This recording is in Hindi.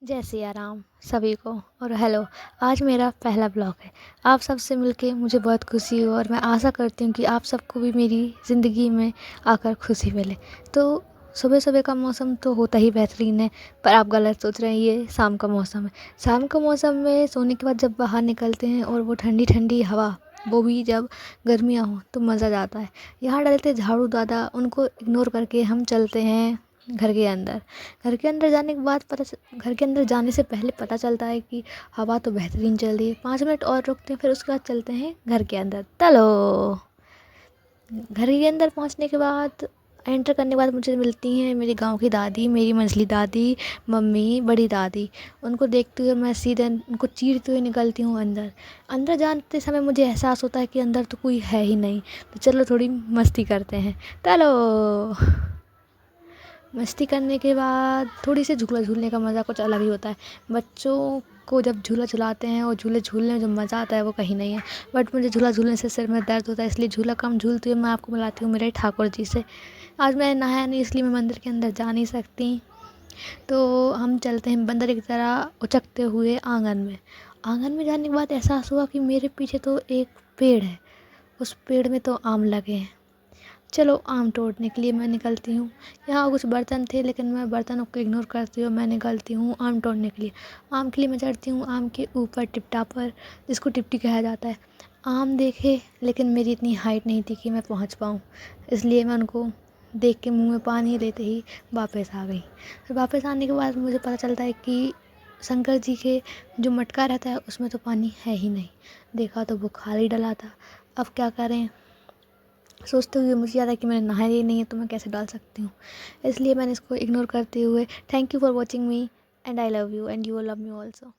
जय सिया राम सभी को। और हेलो। आज मेरा पहला ब्लॉग है। आप सबसे मिलके मुझे बहुत खुशी हुई और मैं आशा करती हूँ कि आप सबको भी मेरी ज़िंदगी में आकर खुशी मिले। तो सुबह सुबह का मौसम तो होता ही बेहतरीन है, पर आप गलत सोच रहे हैं, ये शाम का मौसम है। शाम का मौसम में सोने के बाद जब बाहर निकलते हैं और वो ठंडी ठंडी हवा, वो भी जब गर्मियाँ हों तो मज़ा आता है। यहाँ डलते झाड़ू दादा, उनको इग्नोर करके हम चलते हैं घर के अंदर। घर के अंदर जाने के बाद घर के अंदर जाने से पहले पता चलता है कि हवा तो बेहतरीन चल रही है। 5 मिनट और रुकते हैं, फिर उसके बाद चलते हैं घर के अंदर। चलो, घर के अंदर पहुंचने के बाद, एंटर करने के बाद मुझे मिलती हैं मेरी गांव की दादी, मेरी मंझली दादी, मम्मी, बड़ी दादी। उनको देखते हुए मैं सीधे उनको चीरते हुए निकलती हूँ अंदर। अंदर जाते समय मुझे एहसास होता है कि अंदर तो कोई है ही नहीं, तो चलो थोड़ी मस्ती करते हैं। चलो, मस्ती करने के बाद थोड़ी सी झूला झूलने का मज़ा कुछ अलग ही होता है। बच्चों को जब झूला झुलाते हैं और झूले झूलने में जो मज़ा आता है वो कहीं नहीं है। बट मुझे झूला झूलने से सिर में दर्द होता है, इसलिए झूला कम झूलती हूँ। मैं आपको मिलाती हूँ मेरे ठाकुर जी से। आज मैं नहाया नहीं, इसलिए मैं मंदिर के अंदर जा नहीं सकती। तो हम चलते हैं बंदर की तरह उचकते हुए आंगन में। आंगन में जाने के बाद एहसास हुआ कि मेरे पीछे तो एक पेड़ है, उस पेड़ में तो आम लगे हैं। चलो, आम तोड़ने के लिए मैं निकलती हूँ। यहाँ कुछ बर्तन थे, लेकिन मैं बर्तनों को इग्नोर करती हूँ, मैं निकलती हूँ आम तोड़ने के लिए। आम के लिए मैं चढ़ती हूँ आम के ऊपर टिपटा पर, जिसको टिपटी कहा जाता है। आम देखे, लेकिन मेरी इतनी हाइट नहीं थी कि मैं पहुँच पाऊँ, इसलिए मैं उनको देख के मुँह में पानी लेते ही वापस आ गई। फिर वापस आने के बाद मुझे पता चलता है कि शंकर जी के जो मटका रहता है उसमें तो पानी है ही नहीं। देखा तो वो खाली डला था। अब क्या करें, सोचते हुए मुझे याद है कि मैंने नहाया ही नहीं है, तो मैं कैसे डाल सकती हूँ। इसलिए मैंने इसको इग्नोर करते हुए, thank you for watching me and I love you and you love me also.